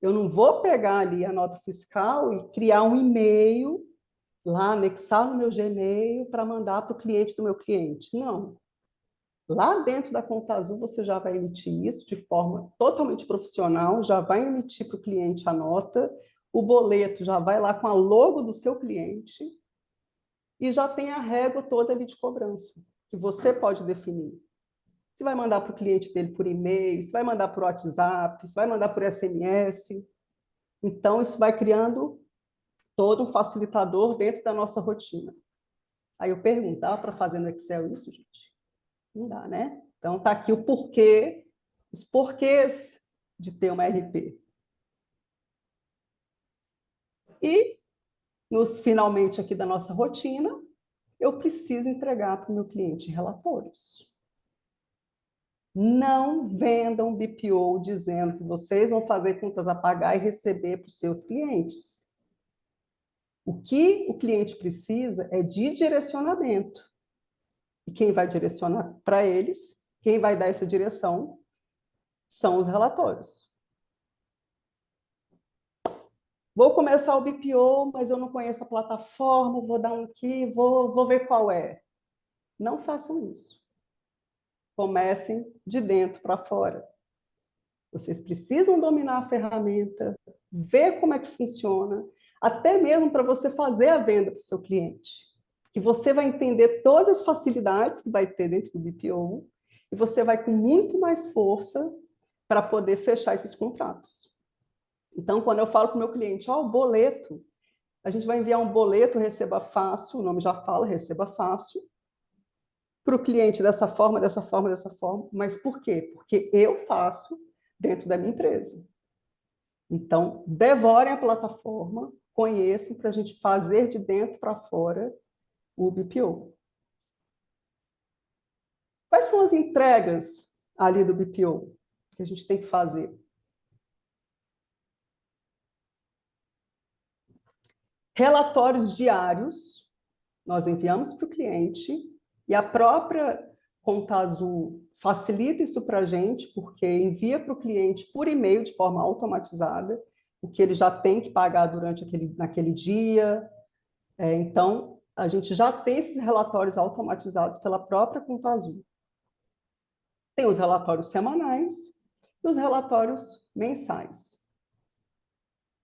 Eu não vou pegar ali a nota fiscal e criar um e-mail lá, anexar no meu Gmail para mandar para o cliente do meu cliente. Não. Lá dentro da Conta Azul, você já vai emitir isso de forma totalmente profissional, já vai emitir para o cliente a nota, o boleto já vai lá com a logo do seu cliente e já tem a régua toda ali de cobrança, que você pode definir. Se vai mandar para o cliente dele por e-mail, se vai mandar por WhatsApp, se vai mandar por SMS. Então, isso vai criando todo um facilitador dentro da nossa rotina. Aí eu pergunto, dá para fazer no Excel isso, gente? Não dá, né? Então, está aqui o porquê, os porquês de ter uma RP. E, finalmente aqui da nossa rotina, eu preciso entregar para o meu cliente relatórios. Não vendam BPO dizendo que vocês vão fazer contas a pagar e receber para os seus clientes. O que o cliente precisa é de direcionamento. E quem vai direcionar para eles, quem vai dar essa direção, são os relatórios. Vou começar o BPO, mas eu não conheço a plataforma, vou dar um aqui, vou ver qual é. Não façam isso. Comecem de dentro para fora. Vocês precisam dominar a ferramenta, ver como é que funciona, até mesmo para você fazer a venda para o seu cliente. Que você vai entender todas as facilidades que vai ter dentro do BPO e você vai com muito mais força para poder fechar esses contratos. Então, quando eu falo para o meu cliente, ó, o boleto, a gente vai enviar um boleto, receba fácil, o nome já fala, receba fácil, para o cliente dessa forma, dessa forma, dessa forma. Mas por quê? Porque eu faço dentro da minha empresa. Então, devorem a plataforma, conheçam para a gente fazer de dentro para fora o BPO. Quais são as entregas ali do BPO que a gente tem que fazer? Relatórios diários, nós enviamos para o cliente e a própria Conta Azul facilita isso para a gente, porque envia para o cliente por e-mail de forma automatizada, o que ele já tem que pagar durante naquele dia. Então, a gente já tem esses relatórios automatizados pela própria Conta Azul. Tem os relatórios semanais e os relatórios mensais.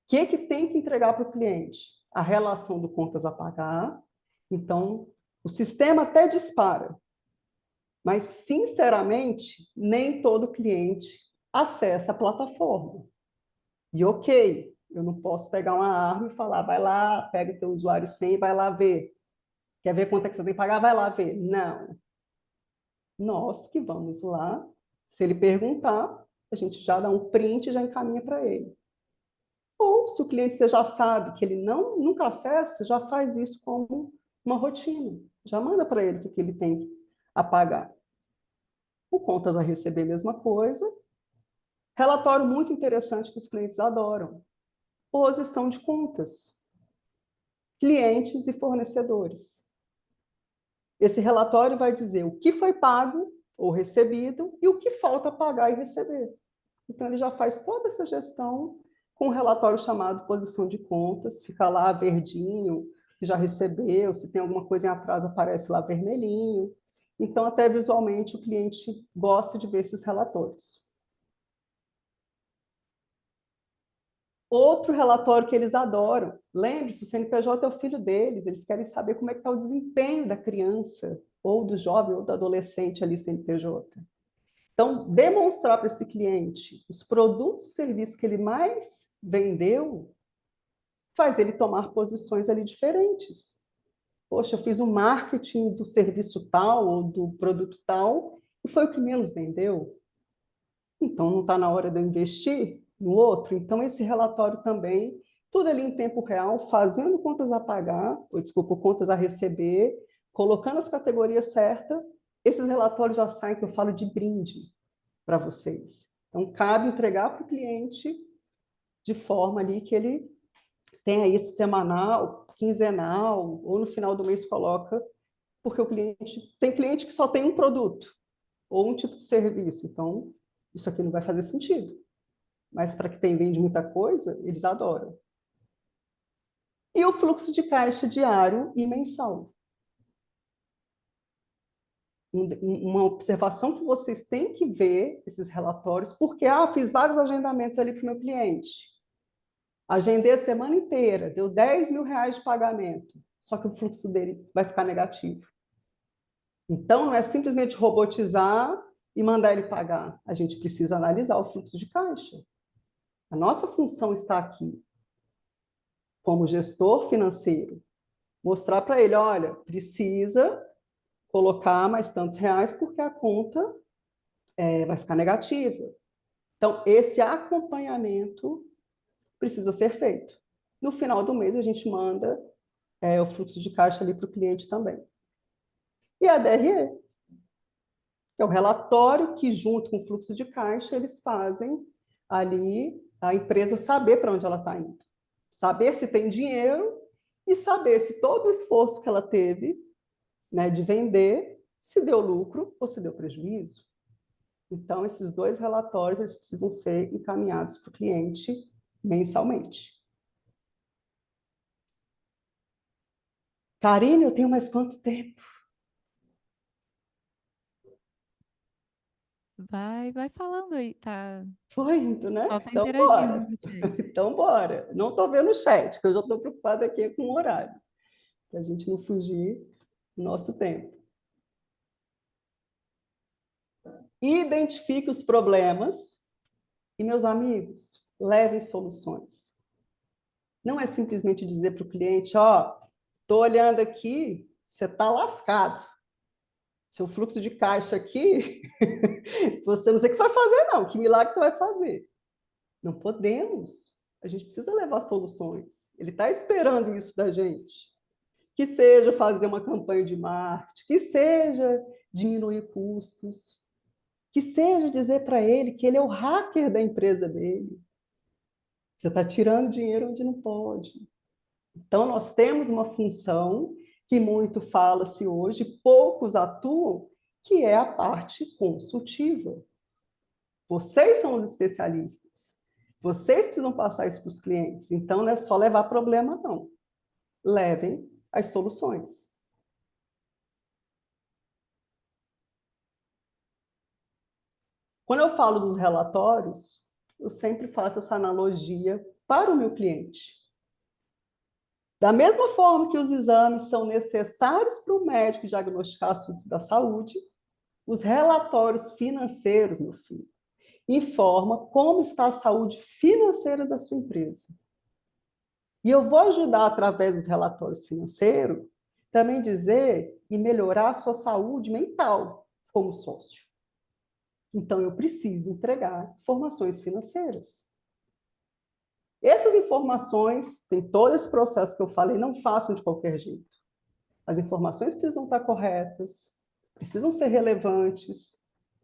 O que tem que entregar para o cliente? A relação do contas a pagar. Então, o sistema até dispara, mas, sinceramente, nem todo cliente acessa a plataforma. E ok, eu não posso pegar uma arma e falar, vai lá, pega o teu usuário e senha e vai lá ver. Quer ver quanto é que você tem que pagar? Vai lá ver. Não. Nós que vamos lá, se ele perguntar, a gente já dá um print e já encaminha para ele. Ou, se o cliente você já sabe que ele nunca acessa, já faz isso como uma rotina. Já manda para ele o que ele tem a pagar. O contas a receber, mesma coisa. Relatório muito interessante que os clientes adoram. Posição de contas. Clientes e fornecedores. Esse relatório vai dizer o que foi pago ou recebido e o que falta pagar e receber. Então, ele já faz toda essa gestão com um relatório chamado posição de contas, fica lá verdinho, que já recebeu, se tem alguma coisa em atraso, aparece lá vermelhinho. Então, até visualmente, o cliente gosta de ver esses relatórios. Outro relatório que eles adoram. Lembre-se, o CNPJ é o filho deles, eles querem saber como é que está o desempenho da criança, ou do jovem, ou do adolescente ali CNPJ. Então, demonstrar para esse cliente os produtos e serviços que ele mais vendeu faz ele tomar posições ali diferentes. Poxa, eu fiz um marketing do serviço tal ou do produto tal e foi o que menos vendeu. Então, não está na hora de eu investir no outro? Então, esse relatório também, tudo ali em tempo real, fazendo contas a pagar, ou desculpa, contas a receber, colocando as categorias certas, esses relatórios já saem, que eu falo, de brinde para vocês. Então, cabe entregar para o cliente de forma ali que ele tenha isso semanal, quinzenal, ou no final do mês coloca, porque o cliente tem cliente que só tem um produto ou um tipo de serviço, então isso aqui não vai fazer sentido. Mas para quem vende muita coisa, eles adoram. E o fluxo de caixa diário e mensal. Uma observação que vocês têm que ver esses relatórios, porque fiz vários agendamentos ali para o meu cliente. Agendei a semana inteira, deu 10 mil reais de pagamento, só que o fluxo dele vai ficar negativo. Então, não é simplesmente robotizar e mandar ele pagar. A gente precisa analisar o fluxo de caixa. A nossa função está aqui, como gestor financeiro, mostrar para ele, olha, precisa colocar mais tantos reais porque a conta vai ficar negativa. Então, esse acompanhamento precisa ser feito. No final do mês, a gente manda o fluxo de caixa ali para o cliente também. E a DRE, que é o relatório que, junto com o fluxo de caixa, eles fazem ali a empresa saber para onde ela está indo. Saber se tem dinheiro e saber se todo o esforço que ela teve, né, de vender, se deu lucro ou se deu prejuízo. Então, esses dois relatórios eles precisam ser encaminhados para o cliente mensalmente. Karine, eu tenho mais quanto tempo?
Vai falando aí, tá?
Foi indo,
O
né?
pessoal tá
Então,
interagindo
bora.
no chat.
Então, bora. Não estou vendo o chat, porque eu já estou preocupada aqui com o horário, para a gente não fugir do nosso tempo. Identifique os problemas e, meus amigos, levem soluções. Não é simplesmente dizer para o cliente, estou olhando aqui, você está lascado. Seu fluxo de caixa aqui, você não sei o que você vai fazer, não. Que milagre você vai fazer? Não podemos. A gente precisa levar soluções. Ele está esperando isso da gente. Que seja fazer uma campanha de marketing, que seja diminuir custos, que seja dizer para ele que ele é o hacker da empresa dele. Você está tirando dinheiro onde não pode. Então, nós temos uma função que muito fala-se hoje, poucos atuam, que é a parte consultiva. Vocês são os especialistas. Vocês precisam passar isso para os clientes. Então, não é só levar problema, não. Levem as soluções. Quando eu falo dos relatórios, eu sempre faço essa analogia para o meu cliente. Da mesma forma que os exames são necessários para o médico diagnosticar assuntos da saúde, os relatórios financeiros, meu filho, informam como está a saúde financeira da sua empresa. E eu vou ajudar, através dos relatórios financeiros, também dizer e melhorar a sua saúde mental como sócio. Então, eu preciso entregar informações financeiras. Essas informações, tem todo esse processo que eu falei, não façam de qualquer jeito. As informações precisam estar corretas, precisam ser relevantes,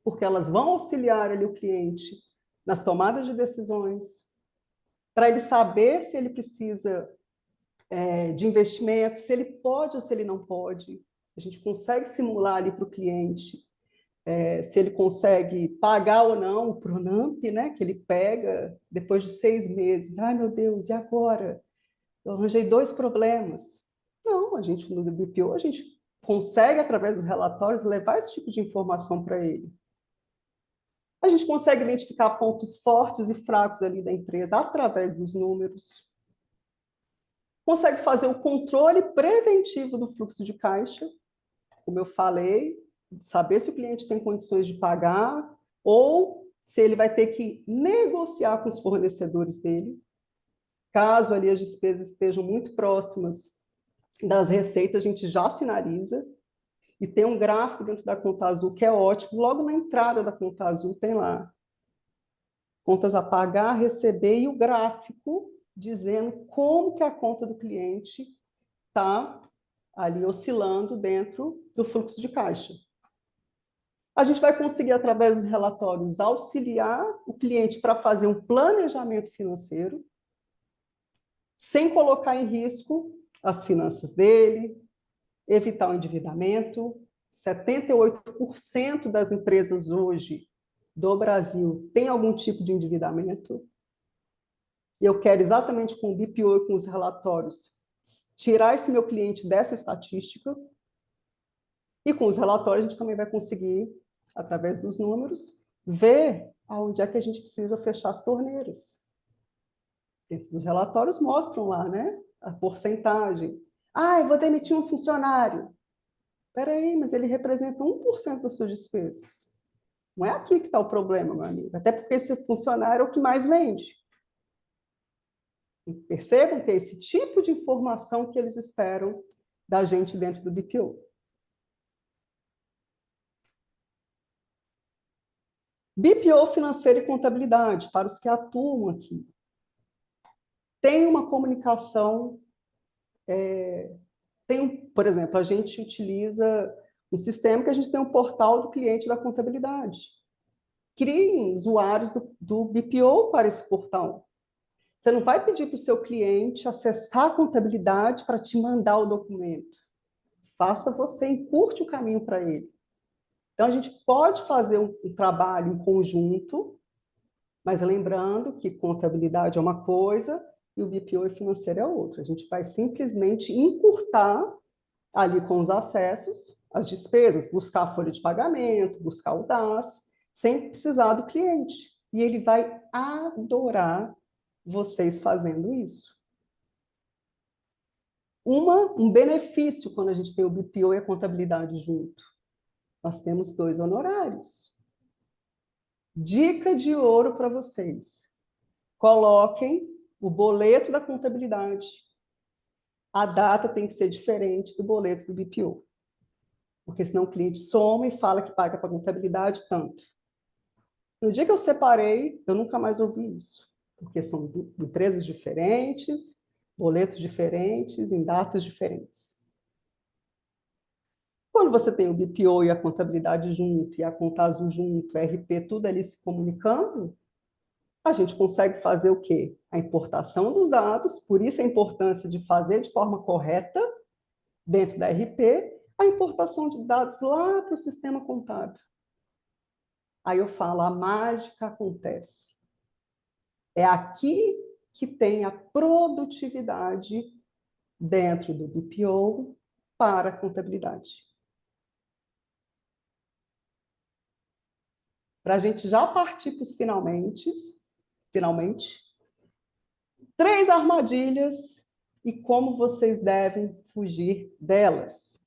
porque elas vão auxiliar ali o cliente nas tomadas de decisões, para ele saber se ele precisa de investimento, se ele pode ou se ele não pode. A gente consegue simular ali para o cliente se ele consegue pagar ou não o Pronamp, né, que ele pega depois de 6 meses. Ai, meu Deus, e agora? Eu arranjei 2 problemas. Não, a gente, no BPO, a gente consegue, através dos relatórios, levar esse tipo de informação para ele. A gente consegue identificar pontos fortes e fracos ali da empresa através dos números. Consegue fazer o controle preventivo do fluxo de caixa, como eu falei, saber se o cliente tem condições de pagar ou se ele vai ter que negociar com os fornecedores dele, caso ali as despesas estejam muito próximas das receitas, a gente já sinaliza, e tem um gráfico dentro da conta azul que é ótimo, logo na entrada da conta azul tem lá contas a pagar, receber e o gráfico dizendo como que a conta do cliente está ali oscilando dentro do fluxo de caixa. A gente vai conseguir, através dos relatórios, auxiliar o cliente para fazer um planejamento financeiro, sem colocar em risco as finanças dele, evitar o endividamento. 78% das empresas hoje do Brasil tem algum tipo de endividamento. E eu quero, exatamente com o BPO e com os relatórios, tirar esse meu cliente dessa estatística. E com os relatórios, a gente também vai conseguir, através dos números, ver aonde é que a gente precisa fechar as torneiras. Dentro dos relatórios mostram lá, né? A porcentagem. Ah, eu vou demitir um funcionário. Espera aí, mas ele representa 1% das suas despesas. Não é aqui que está o problema, meu amigo. Até porque esse funcionário é o que mais vende. E percebam que é esse tipo de informação que eles esperam da gente dentro do BPO. BPO financeiro e contabilidade, para os que atuam aqui. Tem uma comunicação, por exemplo, a gente utiliza um sistema que a gente tem um portal do cliente da contabilidade. Criem usuários do BPO para esse portal. Você não vai pedir para o seu cliente acessar a contabilidade para te mandar o documento. Faça você, encurte o caminho para ele. Então, a gente pode fazer um trabalho em conjunto, mas lembrando que contabilidade é uma coisa e o BPO financeiro é outra. A gente vai simplesmente encurtar ali com os acessos as despesas, buscar a folha de pagamento, buscar o DAS, sem precisar do cliente. E ele vai adorar vocês fazendo isso. Um benefício quando a gente tem o BPO e a contabilidade junto. Nós temos 2 honorários. Dica de ouro para vocês. Coloquem o boleto da contabilidade. A data tem que ser diferente do boleto do BPO. Porque senão o cliente soma e fala que paga para a contabilidade tanto. No dia que eu separei, eu nunca mais ouvi isso. Porque são empresas diferentes, boletos diferentes, em datas diferentes. Quando você tem o BPO e a contabilidade junto, e a conta azul junto, o RP, tudo ali se comunicando, a gente consegue fazer o quê? A importação dos dados, por isso a importância de fazer de forma correta, dentro da RP, a importação de dados lá para o sistema contábil. Aí eu falo, a mágica acontece. É aqui que tem a produtividade dentro do BPO para a contabilidade. Para a gente já partir para os finalmente, 3 armadilhas e como vocês devem fugir delas.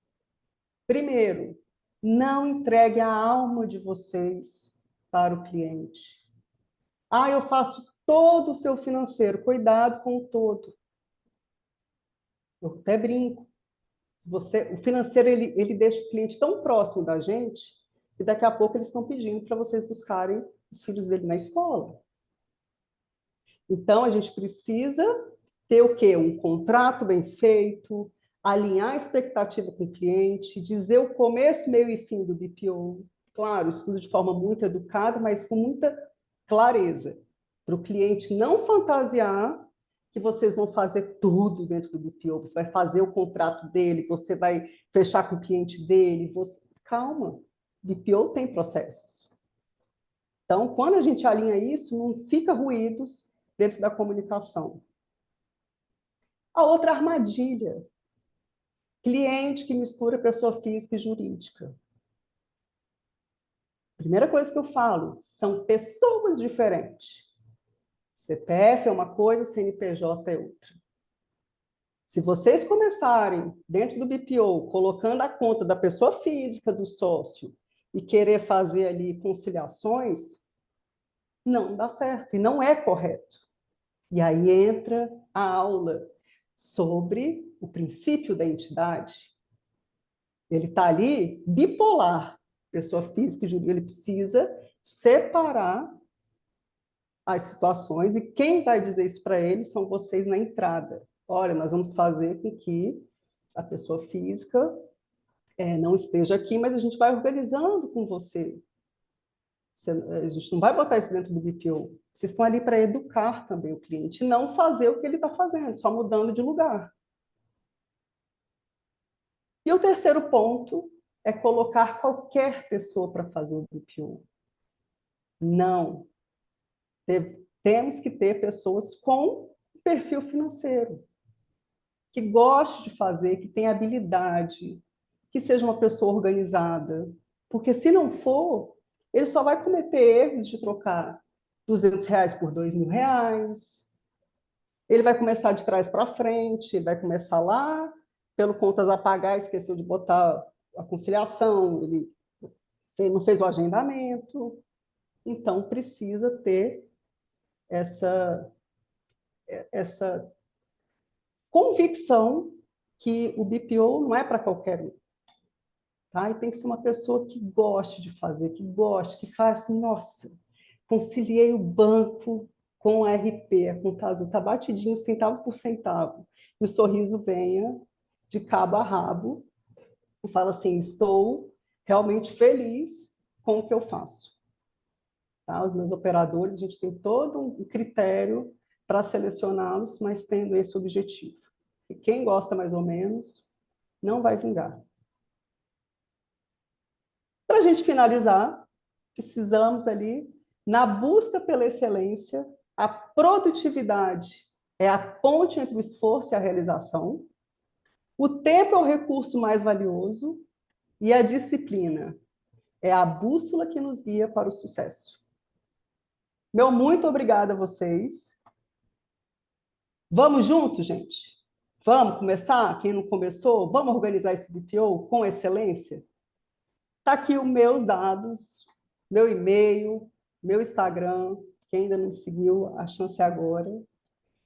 Primeiro, não entregue a alma de vocês para o cliente. Ah, eu faço todo o seu financeiro. Cuidado com o todo. Eu até brinco. O financeiro ele deixa o cliente tão próximo da gente que daqui a pouco eles estão pedindo para vocês buscarem os filhos dele na escola. Então, a gente precisa ter o quê? Um contrato bem feito, alinhar a expectativa com o cliente, dizer o começo, meio e fim do BPO. claro, estudo de forma muito educada, mas com muita clareza, para o cliente não fantasiar que vocês vão fazer tudo dentro do BPO, você vai fazer o contrato dele, você vai fechar com o cliente dele, você... Calma, BPO tem processos. Então, quando a gente alinha isso, não fica ruídos dentro da comunicação. A outra armadilha, cliente que mistura pessoa física e jurídica. Primeira coisa que eu falo, são pessoas diferentes. CPF é uma coisa, CNPJ é outra. Se vocês começarem, dentro do BPO, colocando a conta da pessoa física do sócio e querer fazer ali conciliações, não dá certo e não é correto. E aí entra a aula sobre o princípio da entidade. Ele está ali bipolar, pessoa física e jurídica, ele precisa separar as situações, e quem vai dizer isso para ele são vocês na entrada. Olha, nós vamos fazer com que a pessoa física não esteja aqui, mas a gente vai organizando com você. A gente não vai botar isso dentro do BPO. Vocês estão ali para educar também o cliente, não fazer o que ele está fazendo, só mudando de lugar. E o terceiro ponto é colocar qualquer pessoa para fazer o BPO. Não. Temos que ter pessoas com perfil financeiro, que goste de fazer, que tenha habilidade, que seja uma pessoa organizada. Porque se não for, ele só vai cometer erros de trocar R$ 200 por R$ 2.000. Ele vai começar de trás para frente, ele vai começar lá, pelo contas a pagar, esqueceu de botar a conciliação, ele não fez o agendamento. Então, precisa ter essa convicção que o BPO não é para qualquer um. Tá? E tem que ser uma pessoa que goste de fazer, que goste, que faz assim, nossa, conciliei o banco com a RP, a conta azul, está batidinho centavo por centavo. E o sorriso venha de cabo a rabo e fala assim, estou realmente feliz com o que eu faço. Tá? Os meus operadores, a gente tem todo um critério para selecioná-los, mas tendo esse objetivo. E quem gosta mais ou menos, não vai vingar. Para a gente finalizar, precisamos ali, na busca pela excelência, a produtividade é a ponte entre o esforço e a realização, o tempo é o recurso mais valioso e a disciplina é a bússola que nos guia para o sucesso. Meu muito obrigada a vocês. Vamos juntos, gente? Vamos começar? Quem não começou, vamos organizar esse BPO com excelência? Está aqui os meus dados, meu e-mail, meu Instagram. Quem ainda não me seguiu, a chance é agora.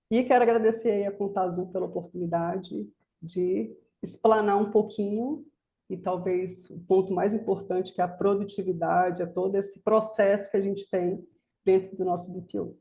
E quero agradecer a Conta Azul pela oportunidade de explanar um pouquinho, e talvez o ponto mais importante, que é a produtividade, é todo esse processo que a gente tem dentro do nosso BPO.